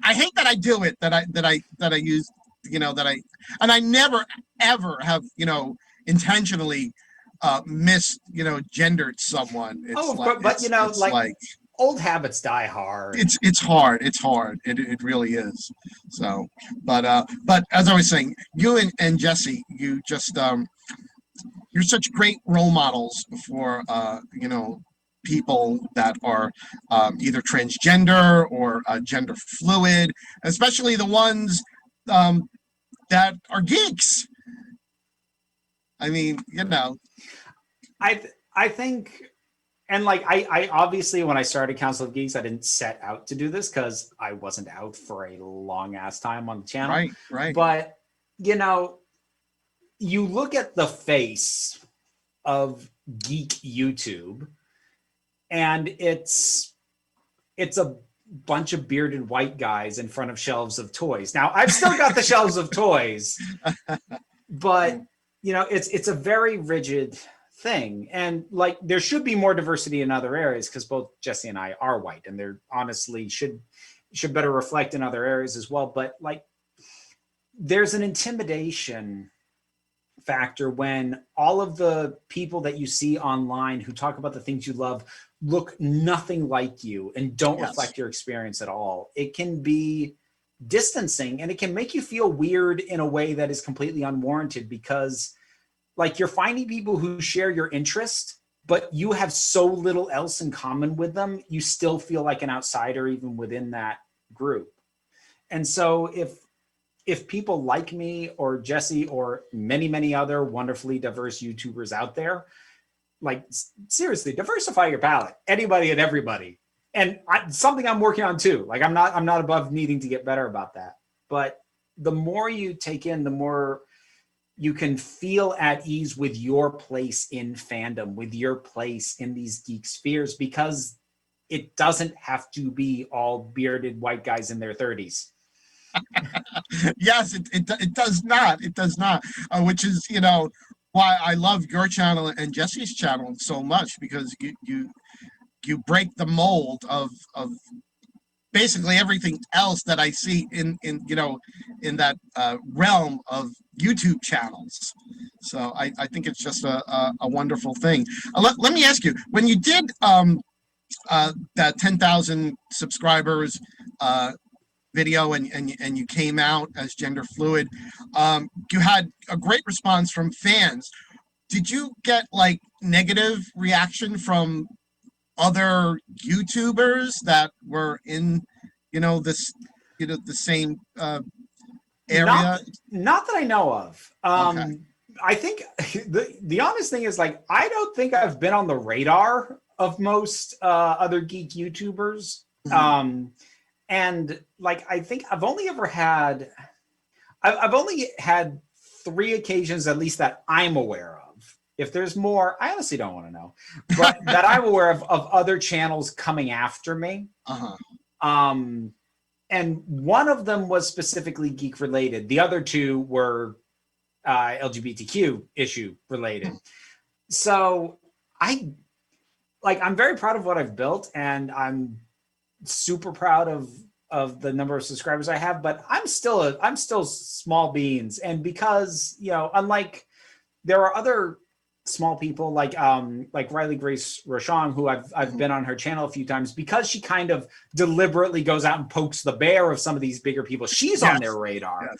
I hate that I do it. That I use and I never ever have intentionally gendered someone. It's like old habits die hard. It's hard. It really is. So, but as I was saying, you and Jesse, you just you're such great role models for people that are either transgender or gender fluid, especially the ones that are geeks. I mean, I think, and like I obviously, when I started Council of Geeks, I didn't set out to do this because I wasn't out for a long ass time on the channel. right. But you look at the face of geek YouTube, and it's a bunch of bearded white guys in front of shelves of toys. Now, I've still got the shelves of toys, but it's a very rigid thing. And like, there should be more diversity in other areas, because both Jesse and I are white, and they're honestly should better reflect in other areas as well. But like, there's an intimidation factor when all of the people that you see online who talk about the things you love look nothing like you and don't reflect your experience at all. It can be distancing, and it can make you feel weird in a way that is completely unwarranted, because like, you're finding people who share your interest, but you have so little else in common with them, you still feel like an outsider even within that group. And so if people like me or Jesse or many other wonderfully diverse YouTubers out there, like, seriously, diversify your palette, anybody and everybody. And something I'm working on too. Like, I'm not above needing to get better about that. But the more you take in, the more you can feel at ease with your place in fandom, with your place in these geek spheres, because it doesn't have to be all bearded white guys in their 30s. Yes, it does not. It does not. Which is, why I love your channel and Jesse's channel so much, because you break the mold of basically everything else that I see in that realm of YouTube channels. So I think it's just a wonderful thing. Let me ask you, when you did that 10,000 subscribers video and you came out as gender fluid, you had a great response from fans. Did you get like negative reaction from other YouTubers that were in the same area? Not that I know of. Okay. I think the honest thing is, like, I don't think I've been on the radar of most other geek YouTubers. Mhm. And like, I think I've only had 3 occasions, at least, that I'm aware of. If there's more, I honestly don't want to know, but that I'm aware of other channels coming after me. And one of them was specifically geek related. The other 2 were LGBTQ issue related. So I'm very proud of what I've built, and I'm super proud of the number of subscribers I have, but I'm still small beans. And because, unlike, there are other small people like Riley Grace Rochon, who I've been on her channel a few times, because she kind of deliberately goes out and pokes the bear of some of these bigger people. She's on their radar. Yes.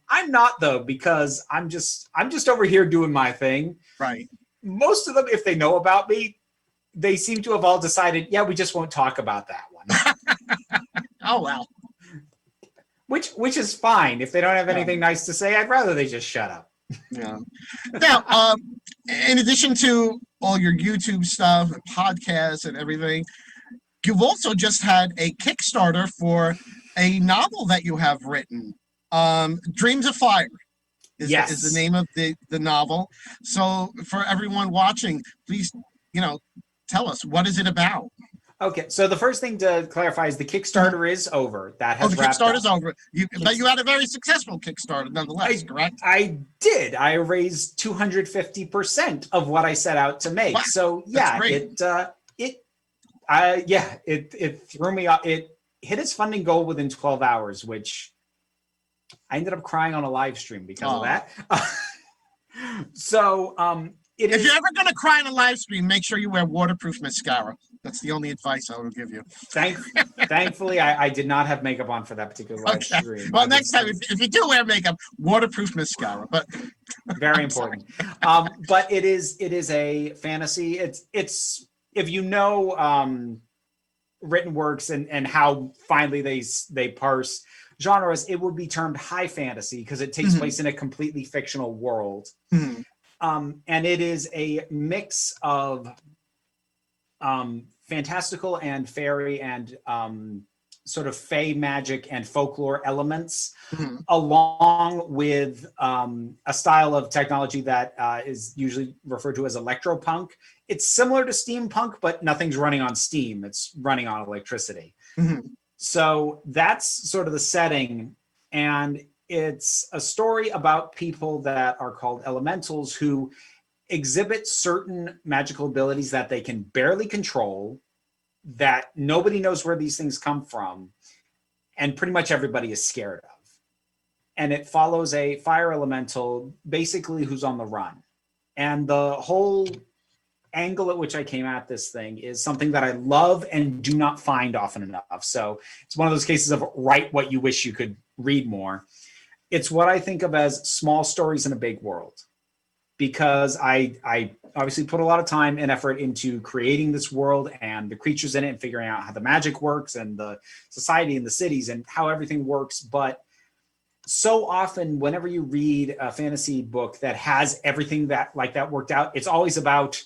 I'm not, though, because I'm just over here doing my thing. Right. Most of them, if they know about me, they seem to have all decided, yeah, we just won't talk about that one. Oh, well. Which is fine. If they don't have anything nice to say, I'd rather they just shut up. Yeah. Now, in addition to all your YouTube stuff and podcasts and everything, you've also just had a Kickstarter for a novel that you have written. Dreams of Fire is the name of the novel. So for everyone watching, please, tell us, what is it about? Okay, so the first thing to clarify is the Kickstarter is over. That has the Kickstarter's over. But you had a very successful Kickstarter nonetheless, correct? I did. I raised 250% of what I set out to make. Wow, so yeah, it threw me off. It hit its funding goal within 12 hours, which I ended up crying on a live stream because of that. So if you're ever going to cry in a live stream, make sure you wear waterproof mascara. That's the only advice I will give you. Thankfully, I did not have makeup on for that particular live stream. Well, next time, if you do wear makeup, waterproof mascara. But very important. But it is a fantasy. It's if you know written works and how finely they parse genres, it would be termed high fantasy because it takes place in a completely fictional world. And it is a mix of fantastical and fairy and sort of fae magic and folklore elements, along with a style of technology that is usually referred to as electropunk. It's similar to steampunk, but nothing's running on steam. It's running on electricity. So that's sort of the setting. And it's a story about people that are called elementals who exhibit certain magical abilities that they can barely control, that nobody knows where these things come from, and pretty much everybody is scared of. And it follows a fire elemental, basically, who's on the run. And the whole angle at which I came at this thing is something that I love and do not find often enough. So it's one of those cases of write what you wish you could read more. It's what I think of as small stories in a big world, because I obviously put a lot of time and effort into creating this world and the creatures in it and figuring out how the magic works and the society and the cities and how everything works. But so often, whenever you read a fantasy book that has everything that like that worked out, it's always about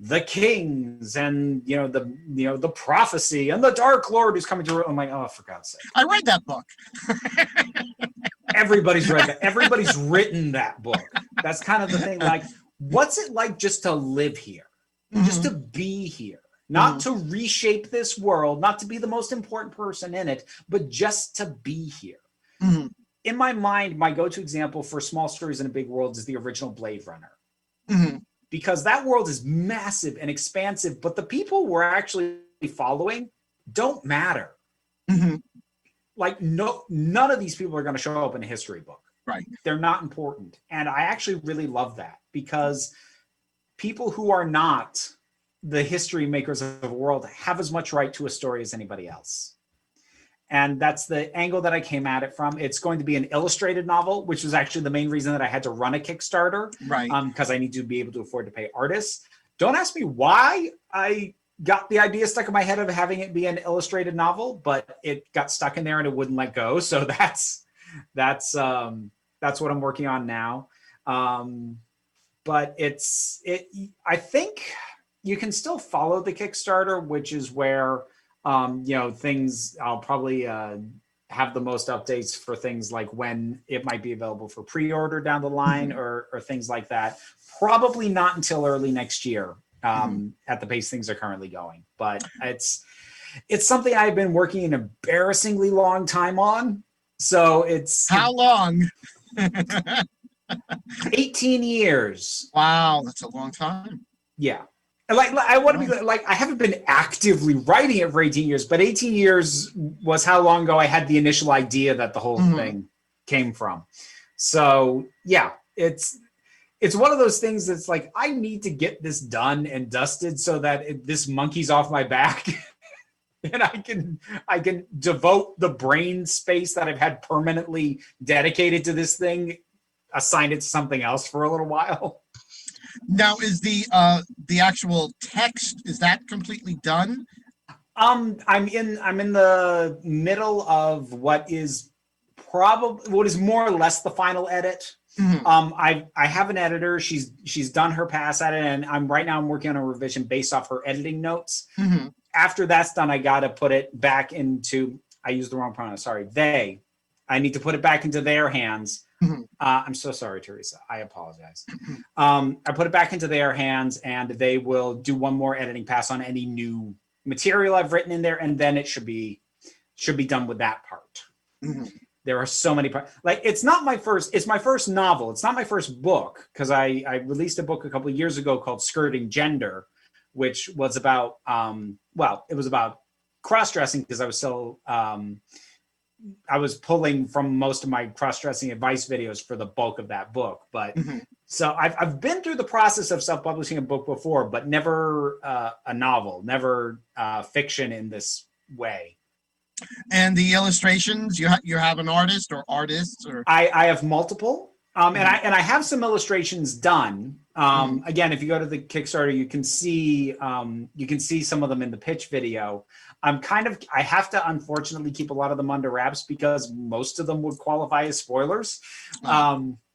the kings and the prophecy and the Dark Lord who's coming to. I'm like, oh, for God's sake! I read that book. Everybody's read that. Everybody's written that book. That's kind of the thing. Like, what's it like just to live here, just to be here, not to reshape this world, not to be the most important person in it, but just to be here. In my mind, my go-to example for small stories in a big world is the original Blade Runner. Because that world is massive and expansive, but the people we're actually following don't matter. Like, none of these people are going to show up in a history book. Right. They're not important. And I actually really love that, because people who are not the history makers of the world have as much right to a story as anybody else. And that's the angle that I came at it from. It's going to be an illustrated novel, which was actually the main reason that I had to run a Kickstarter. Right. Because I need to be able to afford to pay artists. Don't ask me why I got the idea stuck in my head of having it be an illustrated novel, but it got stuck in there and it wouldn't let go. So that's what I'm working on now. But I think you can still follow the Kickstarter, which is where things I'll probably have the most updates for things like when it might be available for pre-order down the line or things like that. Probably not until early next year at the pace things are currently going. But it's something I've been working an embarrassingly long time on. So it's... How long? 18 years. Wow, that's a long time. Yeah. Like, I want to be like, I haven't been actively writing it for 18 years, but 18 years was how long ago I had the initial idea that the whole thing came from. So yeah, it's one of those things that's like, I need to get this done and dusted so that this monkey's off my back and I can devote the brain space that I've had permanently dedicated to this thing, assign it to something else for a little while. Now, is the actual text, is that completely done? I'm in the middle of what is more or less the final edit. I have an editor. She's done her pass at it, and I'm working on a revision based off her editing notes. After that's done, I got to put it back into, I used the wrong pronoun, sorry, they. I need to put it back into their hands. I'm so sorry, Teresa. I apologize. I put it back into their hands, and they will do one more editing pass on any new material I've written in there, and then it should be done with that part. There are so many parts. Like, it's my first novel. It's not my first book, because I released a book a couple of years ago called Skirting Gender, which was about it was about cross-dressing, because I was still I was pulling from most of my cross-dressing advice videos for the bulk of that book. But so I've been through the process of self-publishing a book before, but never a novel, never fiction in this way. And the illustrations, you have an artist or artists, or I have multiple. And I have some illustrations done. Again, if you go to the Kickstarter, you can see some of them in the pitch video. I have to unfortunately keep a lot of them under wraps because most of them would qualify as spoilers.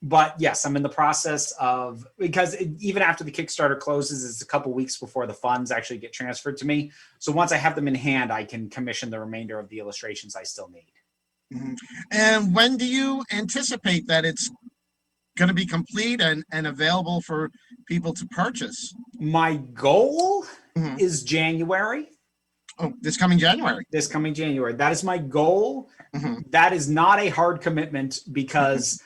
But yes, I'm in the process of, because even after the Kickstarter closes, it's a couple weeks before the funds actually get transferred to me. So once I have them in hand, I can commission the remainder of the illustrations I still need. And when do you anticipate that it's going to be complete and available for people to purchase? My goal is January. Oh, this coming January. This coming January. That is my goal. That is not a hard commitment because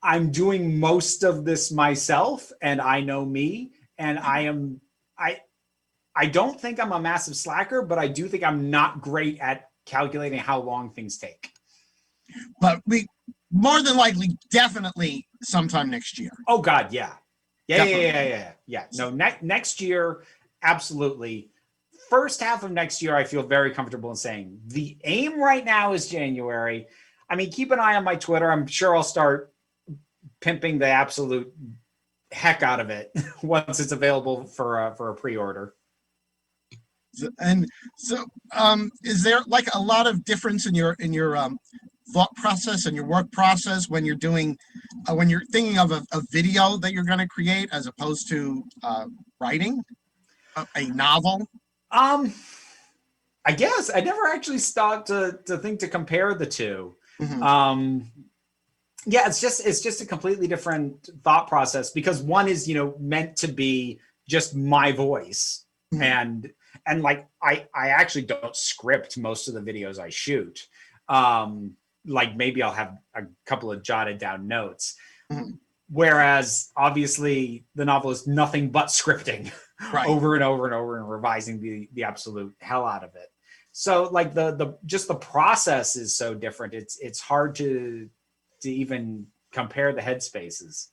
I'm doing most of this myself and I know me, and I don't think I'm a massive slacker, but I do think I'm not great at calculating how long things take. But we more than likely, definitely sometime next year. Oh God, yeah. No, next year, absolutely. First half of next year, I feel very comfortable in saying. The aim right now is January. I mean, keep an eye on my Twitter. I'm sure I'll start pimping the absolute heck out of it once it's available for a pre-order. And so, is there like a lot of difference in your thought process and your work process when you're doing when you're thinking of a video that you're going to create as opposed to writing a novel? I guess I never actually stopped to think to compare the two. Yeah, it's just a completely different thought process because one is, meant to be just my voice. And like I actually don't script most of the videos I shoot. Like maybe I'll have a couple of jotted down notes. Whereas obviously the novel is nothing but scripting over and over and over and revising the absolute hell out of it. So like the just the process is so different. It's hard to even compare the headspaces.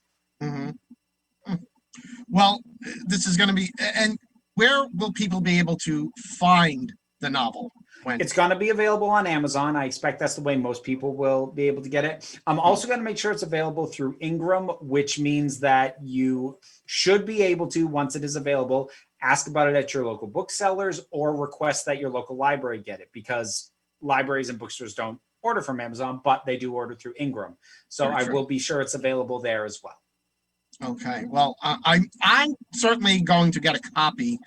Well, this is going to be, and where will people be able to find the novel? It's going to be available on Amazon. I expect that's the way most people will be able to get it. I'm also going to make sure it's available through Ingram, which means that you should be able to, once it is available, ask about it at your local booksellers or request that your local library get it, because libraries and bookstores don't order from Amazon, but they do order through Ingram. So I will be sure it's available there as well. Okay. Well, I'm certainly going to get a copy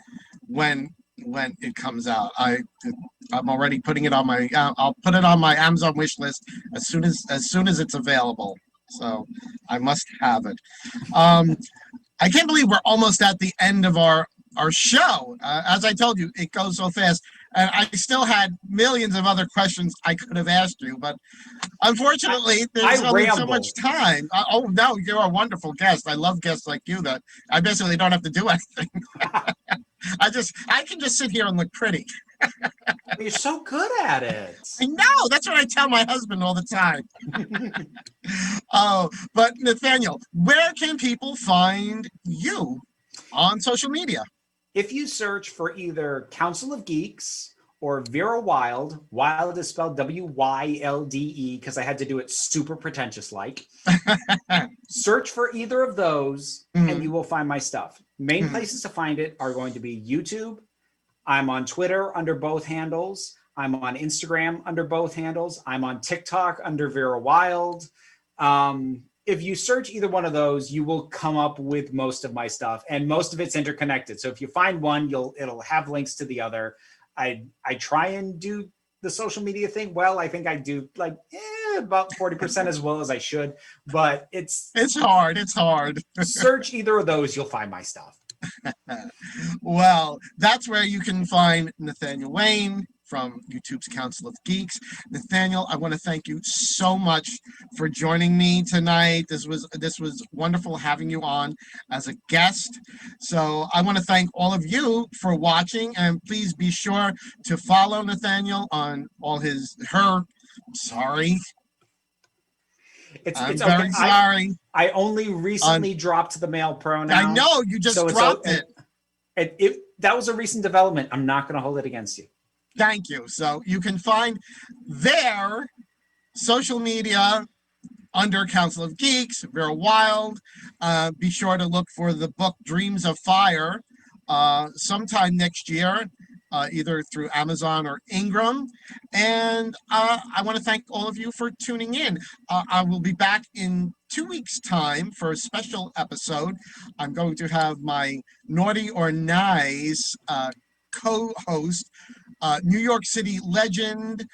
when it comes out. I'm already putting it on my. I'll put it on my Amazon wish list as soon as it's available. So I must have it. I can't believe we're almost at the end of our show. As I told you, it goes so fast. And I still had millions of other questions I could have asked you, but unfortunately, there's only so much time. Oh, no, you're a wonderful guest. I love guests like you that I basically don't have to do anything. I can just sit here and look pretty. You're so good at it. I know. That's what I tell my husband all the time. Oh, but Nathaniel, where can people find you on social media? If you search for either Council of Geeks or Vera Wild, Wild is spelled W-Y-L-D-E because I had to do it super pretentious like. Search for either of those and you will find my stuff. Main places to find it are going to be YouTube. I'm on Twitter under both handles. I'm on Instagram under both handles. I'm on TikTok under Vera Wild. If you search either one of those, you will come up with most of my stuff, and most of it's interconnected. So if you find one, it'll have links to the other. I try and do the social media thing well. I think I do like about 40% as well as I should, but it's hard. It's hard. Search either of those, you'll find my stuff. Well, that's where you can find Nathaniel Wayne from YouTube's Council of Geeks. Nathaniel, I want to thank you so much for joining me tonight. This was wonderful having you on as a guest. So I want to thank all of you for watching, and please be sure to follow Nathaniel on all sorry. I'm very sorry. I only recently dropped the male pronoun. I know, you just dropped it. That was a recent development. I'm not going to hold it against you. Thank you. So you can find their social media under Council of Geeks, Vera Wild. Be sure to look for the book Dreams of Fire sometime next year, either through Amazon or Ingram. And I want to thank all of you for tuning in. I will be back in 2 weeks' time for a special episode. I'm going to have my Naughty or Nice co-host, New York City legend,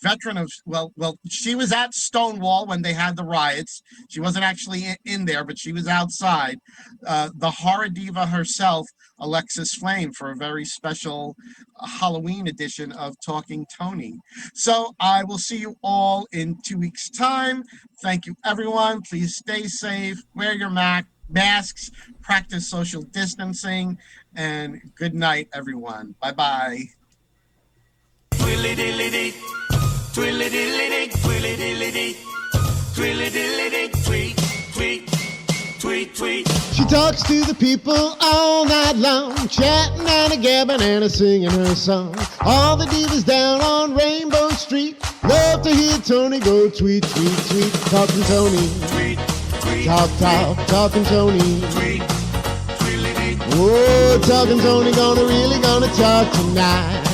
veteran of, well, she was at Stonewall when they had the riots. She wasn't actually in there, but she was outside. The horror diva herself, Alexis Flame, for a very special Halloween edition of Talking Toni. So I will see you all in 2 weeks' time. Thank you, everyone. Please stay safe, wear your masks, practice social distancing, and good night, everyone. Bye-bye. Twilly-dilly-dee, twilly-dilly-dee, twilly-dilly-dee, twilly-dilly-dee, tweet, tweet, tweet, tweet. She talks to the people all night long, chatting and a gabbing and a singing her song. All the divas down on Rainbow Street love to hear Toni go tweet, tweet, tweet. Talking Toni, Tweet, tweet, talk, talking Toni. tweet, twilly-dee. Oh, talking Toni, gonna talk tonight.